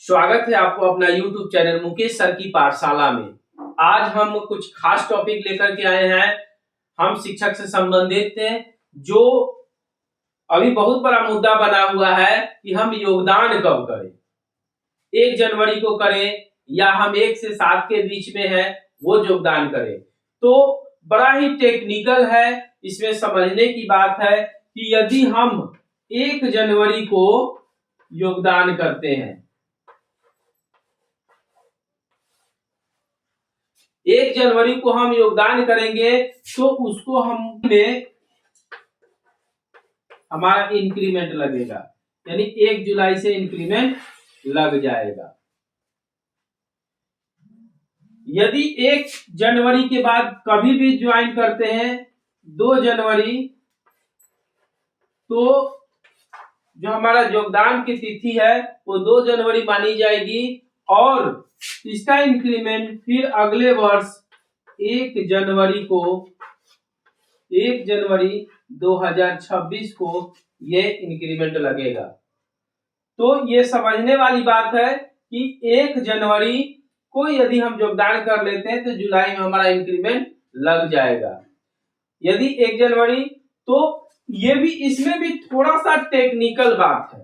स्वागत है आपको अपना YouTube चैनल मुकेश सर की पाठशाला में। आज हम कुछ खास टॉपिक लेकर के आए हैं। हम शिक्षक से संबंधित जो अभी बहुत बड़ा मुद्दा बना हुआ है कि हम योगदान कब करें, 1 जनवरी को करें या हम 1 से 7 के बीच में है वो योगदान करें। तो बड़ा ही टेक्निकल है, इसमें समझने की बात है कि यदि हम 1 जनवरी को योगदान करते हैं, 1 जनवरी को हम योगदान करेंगे तो उसको हमारा इंक्रीमेंट लगेगा, यानी 1 जुलाई से इंक्रीमेंट लग जाएगा। यदि 1 जनवरी के बाद कभी भी ज्वाइन करते हैं 2 जनवरी, तो जो हमारा योगदान की तिथि है वो 2 जनवरी मानी जाएगी और इसका इंक्रीमेंट फिर अगले वर्ष 1 जनवरी 2026 को ये इंक्रीमेंट लगेगा। तो ये समझने वाली बात है कि 1 जनवरी को यदि हम योगदान कर लेते हैं तो जुलाई में हमारा इंक्रीमेंट लग जाएगा। यदि 1 जनवरी, तो ये भी, इसमें भी थोड़ा सा टेक्निकल बात है।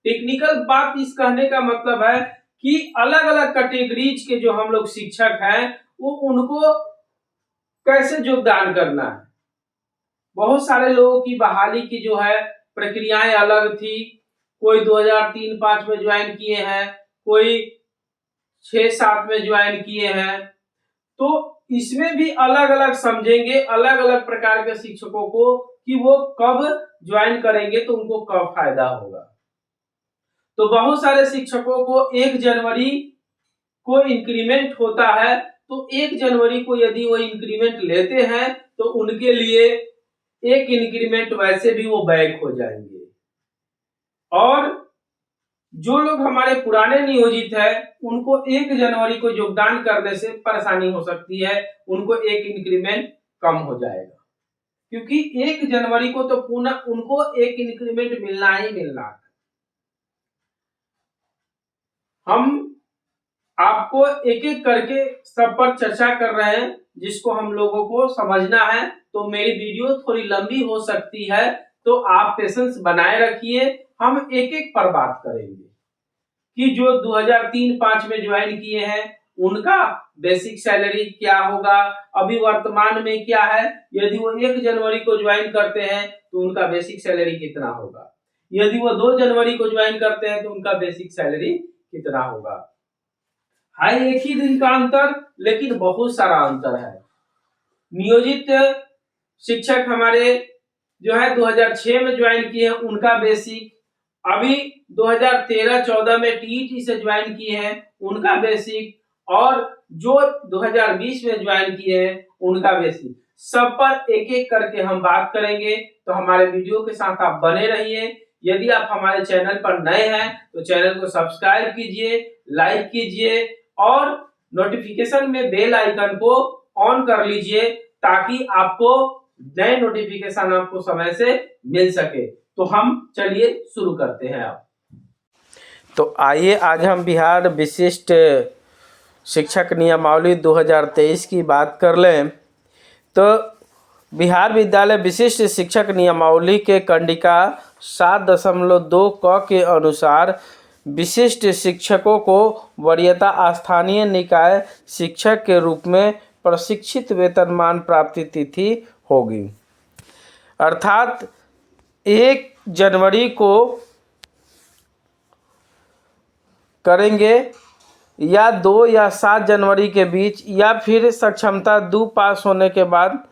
टेक्निकल बात इस कहने का मतलब है कि अलग अलग कैटेगरीज के जो हम लोग शिक्षक हैं वो उनको कैसे योगदान करना है। बहुत सारे लोगों की बहाली की जो है प्रक्रियाएं अलग थी। कोई 2003-05 में ज्वाइन किए हैं, कोई 6-7 में ज्वाइन किए हैं। तो इसमें भी अलग अलग समझेंगे अलग अलग प्रकार के शिक्षकों को कि वो कब ज्वाइन करेंगे तो उनको कब फायदा होगा। तो बहुत सारे शिक्षकों को 1 जनवरी को इंक्रीमेंट होता है, तो 1 जनवरी को यदि वो इंक्रीमेंट लेते हैं तो उनके लिए एक इंक्रीमेंट वैसे भी वो बैक हो जाएंगे। और जो लोग हमारे पुराने नियोजित है उनको 1 जनवरी को योगदान करने से परेशानी हो सकती है, उनको एक इंक्रीमेंट कम हो जाएगा, क्योंकि 1 जनवरी को तो पुनः उनको एक इंक्रीमेंट मिलना ही मिलना है। हम आपको एक एक करके सब पर चर्चा कर रहे हैं जिसको हम लोगों को समझना है। तो मेरी वीडियो थोड़ी लंबी हो सकती है, तो आप पेशेंस बनाए रखिए। हम एक एक पर बात करेंगे कि जो 2003-05 में ज्वाइन किए हैं उनका बेसिक सैलरी क्या होगा, अभी वर्तमान में क्या है। यदि वो 1 जनवरी को ज्वाइन करते हैं तो उनका बेसिक सैलरी कितना होगा, यदि वो 2 जनवरी को ज्वाइन करते हैं तो उनका बेसिक सैलरी कितना होगा। है एक ही दिन का अंतर, लेकिन बहुत सारा अंतर है। नियोजित शिक्षक हमारे जो है 2006 में ज्वाइन किए हैं उनका बेसिक, अभी 2013-14 में टीईटी से ज्वाइन किए हैं उनका बेसिक, और जो 2020 में ज्वाइन किए हैं उनका बेसिक, सब पर एक एक करके हम बात करेंगे। तो हमारे वीडियो के साथ आप बने रहिए। यदि आप हमारे चैनल पर नए हैं तो चैनल को सब्सक्राइब कीजिए, लाइक कीजिए और नोटिफिकेशन में बेल आइकन को ऑन कर लीजिए ताकि आपको नए नोटिफिकेशन आपको समय से मिल सके। तो हम चलिए शुरू करते हैं। आप तो आइए आज हम बिहार विशिष्ट शिक्षक नियमावली 2023 की बात कर लें। तो बिहार विद्यालय विशिष्ट शिक्षक नियमावली के कंडिका 7.2 क के अनुसार विशिष्ट शिक्षकों को वरीयता स्थानीय निकाय शिक्षक के रूप में प्रशिक्षित वेतनमान प्राप्ति तिथि होगी, अर्थात 1 जनवरी को करेंगे या 2 या 7 जनवरी के बीच, या फिर सक्षमता 2 पास होने के बाद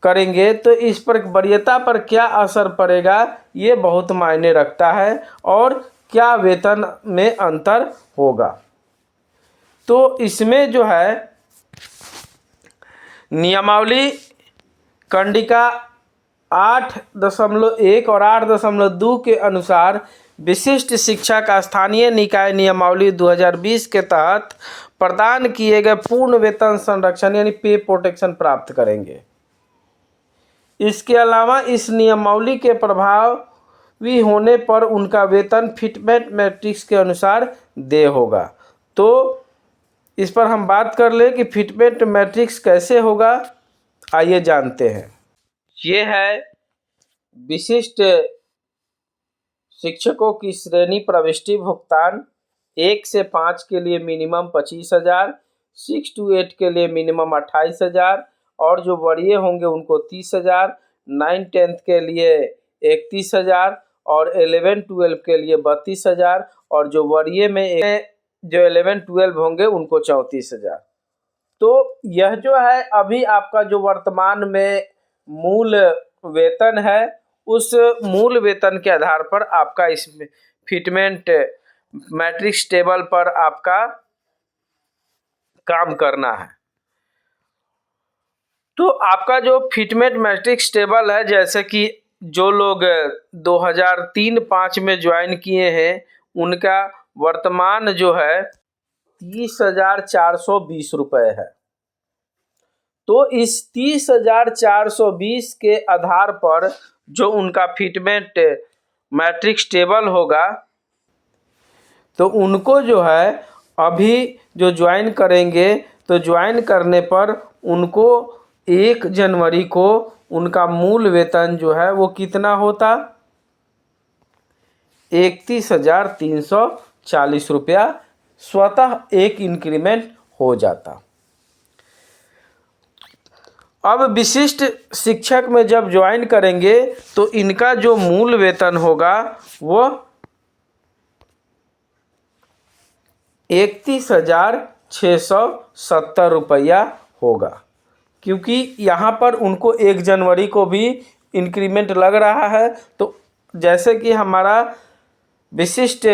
करेंगे। तो इस पर वरीयता पर क्या असर पड़ेगा ये बहुत मायने रखता है, और क्या वेतन में अंतर होगा। तो इसमें जो है नियमावली कंडिका 8.1 और 8.2 के अनुसार विशिष्ट शिक्षक स्थानीय निकाय नियमावली 2020 के तहत प्रदान किए गए पूर्ण वेतन संरक्षण यानी पे प्रोटेक्शन प्राप्त करेंगे। इसके अलावा इस नियमावली के प्रभाव होने पर उनका वेतन फिटमेंट मैट्रिक्स के अनुसार देय होगा। तो इस पर हम बात कर ले कि फिटमेंट मैट्रिक्स कैसे होगा, आइए जानते हैं। ये है विशिष्ट शिक्षकों की श्रेणी प्रविष्टि भुगतान। 1 से 5 के लिए मिनिमम 25,000, 6 to 8 के लिए मिनिमम 28,000 और जो वरीय होंगे उनको 30,000, 9-10 के लिए 31,000 और 11-12 के लिए 32,000 और जो वरीय में जो 11-12 होंगे उनको 34,000। तो यह जो है अभी आपका जो वर्तमान में मूल वेतन है, उस मूल वेतन के आधार पर आपका इस फिटमेंट मैट्रिक्स टेबल पर आपका काम करना है। तो आपका जो फिटमेंट मैट्रिक्स टेबल है, जैसे कि जो लोग 2003-05 में ज्वाइन किए हैं उनका वर्तमान जो है 30,420 रुपये है। तो इस 30,420 के आधार पर जो उनका फिटमेंट मैट्रिक्स टेबल होगा, तो उनको जो है अभी जो ज्वाइन करेंगे तो ज्वाइन करने पर उनको 1 जनवरी को उनका मूल वेतन जो है वो कितना होता, 31,340 रुपया स्वतः एक इंक्रीमेंट हो जाता। अब विशिष्ट शिक्षक में जब ज्वाइन करेंगे तो इनका जो मूल वेतन होगा वो 31,670 रुपया होगा, क्योंकि यहाँ पर उनको 1 जनवरी को भी इंक्रीमेंट लग रहा है। तो जैसे कि हमारा विशिष्ट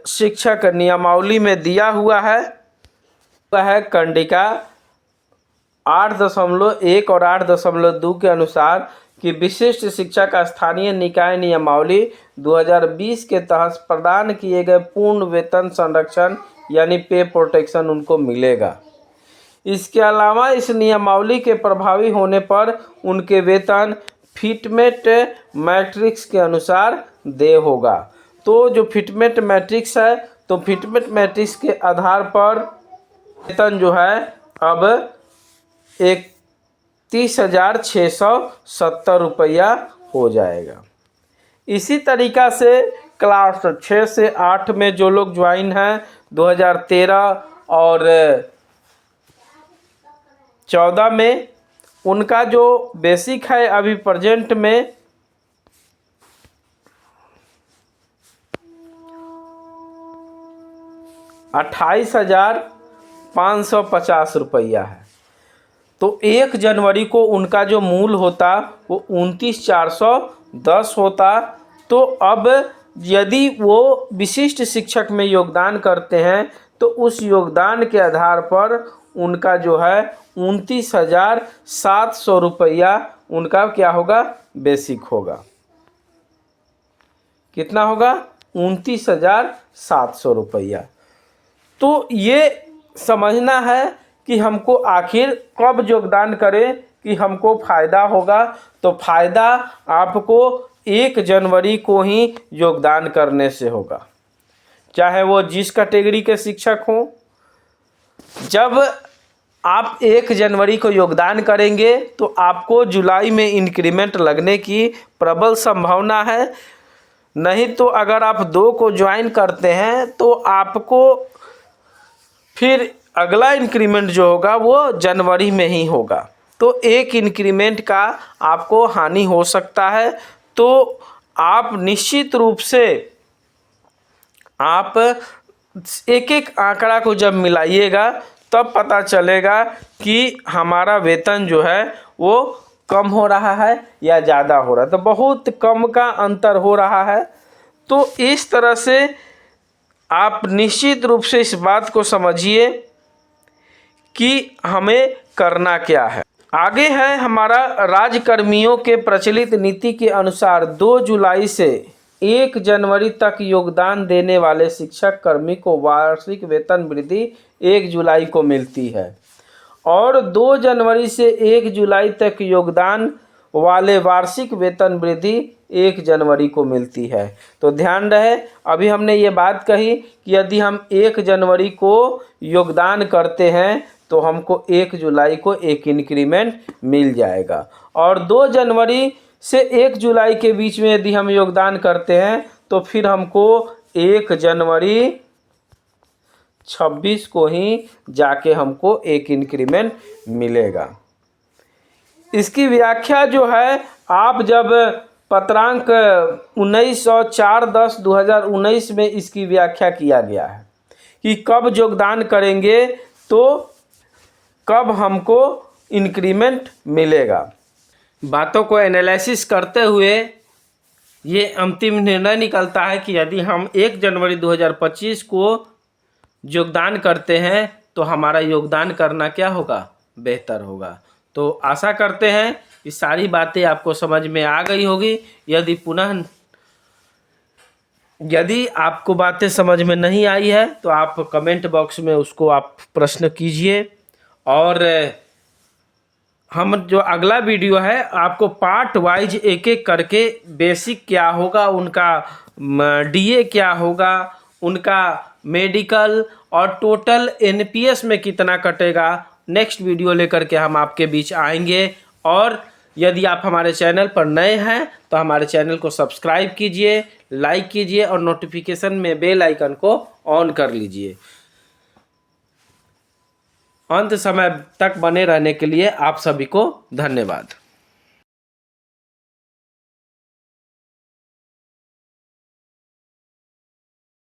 शिक्षक नियमावली में दिया हुआ है, वह है कंडिका 8.1 और 8.2 के अनुसार कि विशिष्ट शिक्षक स्थानीय निकाय नियमावली 2020 के तहत प्रदान किए गए पूर्ण वेतन संरक्षण यानी पे प्रोटेक्शन उनको मिलेगा। इसके अलावा इस नियमावली के प्रभावी होने पर उनके वेतन फिटमेंट मैट्रिक्स के अनुसार देय होगा। तो जो फिटमेंट मैट्रिक्स है, तो फिटमेंट मैट्रिक्स के आधार पर वेतन जो है अब 31,670 रुपया हो जाएगा। इसी तरीक़ा से क्लास 6 से 8 में जो लोग ज्वाइन हैं 2013 और 14 में, उनका जो बेसिक है अभी प्रेजेंट में 28,550 रुपया है। तो 1 जनवरी को उनका जो मूल होता वो 29,410 होता। तो अब यदि वो विशिष्ट शिक्षक में योगदान करते हैं तो उस योगदान के आधार पर उनका जो है 29,700 रुपया उनका क्या होगा, बेसिक होगा। कितना होगा, 29,700 रुपया। तो ये समझना है कि हमको आखिर कब योगदान करें कि हमको फ़ायदा होगा। तो फ़ायदा आपको 1 जनवरी को ही योगदान करने से होगा, चाहे वो जिस कैटेगरी के शिक्षक हों। जब आप 1 जनवरी को योगदान करेंगे तो आपको जुलाई में इंक्रीमेंट लगने की प्रबल संभावना है। नहीं तो अगर आप 2 को ज्वाइन करते हैं तो आपको फिर अगला इंक्रीमेंट जो होगा वो जनवरी में ही होगा। तो एक इंक्रीमेंट का आपको हानि हो सकता है। तो आप निश्चित रूप से आप एक एक आंकड़ा को जब मिलाइएगा तब पता चलेगा कि हमारा वेतन जो है वो कम हो रहा है या ज़्यादा हो रहा है। तो बहुत कम का अंतर हो रहा है। तो इस तरह से आप निश्चित रूप से इस बात को समझिए कि हमें करना क्या है। आगे है हमारा राज्यकर्मियों के प्रचलित नीति के अनुसार 2 जुलाई से 1 जनवरी तक योगदान देने वाले शिक्षक कर्मी को वार्षिक वेतन वृद्धि 1 जुलाई को मिलती है और 2 जनवरी से 1 जुलाई तक योगदान वाले वार्षिक वेतन वृद्धि 1 जनवरी को मिलती है। तो ध्यान रहे, अभी हमने ये बात कही कि यदि हम 1 जनवरी को योगदान करते हैं तो हमको 1 जुलाई को एक इंक्रीमेंट मिल जाएगा, और 2 जनवरी से 1 जुलाई के बीच में यदि हम योगदान करते हैं तो फिर हमको 1 जनवरी 26 को ही जाके हमको एक इंक्रीमेंट मिलेगा। इसकी व्याख्या जो है, आप जब पत्रांक 19 और 4/10/2019 में इसकी व्याख्या किया गया है कि कब योगदान करेंगे तो कब हमको इंक्रीमेंट मिलेगा। बातों को एनालिसिस करते हुए ये अंतिम निर्णय निकलता है कि यदि हम 1 जनवरी 2025 को योगदान करते हैं तो हमारा योगदान करना क्या होगा, बेहतर होगा। तो आशा करते हैं कि सारी बातें आपको समझ में आ गई होगी। यदि आपको बातें समझ में नहीं आई है तो आप कमेंट बॉक्स में उसको आप प्रश्न कीजिए, और हम जो अगला वीडियो है आपको पार्ट वाइज एक एक करके बेसिक क्या होगा, उनका डीए क्या होगा, उनका मेडिकल और टोटल एनपीएस में कितना कटेगा, नेक्स्ट वीडियो लेकर के हम आपके बीच आएंगे। और यदि आप हमारे चैनल पर नए हैं तो हमारे चैनल को सब्सक्राइब कीजिए, लाइक कीजिए और नोटिफिकेशन में बेल आइकन को ऑन कर लीजिए। अंत समय तक बने रहने के लिए आप सभी को धन्यवाद।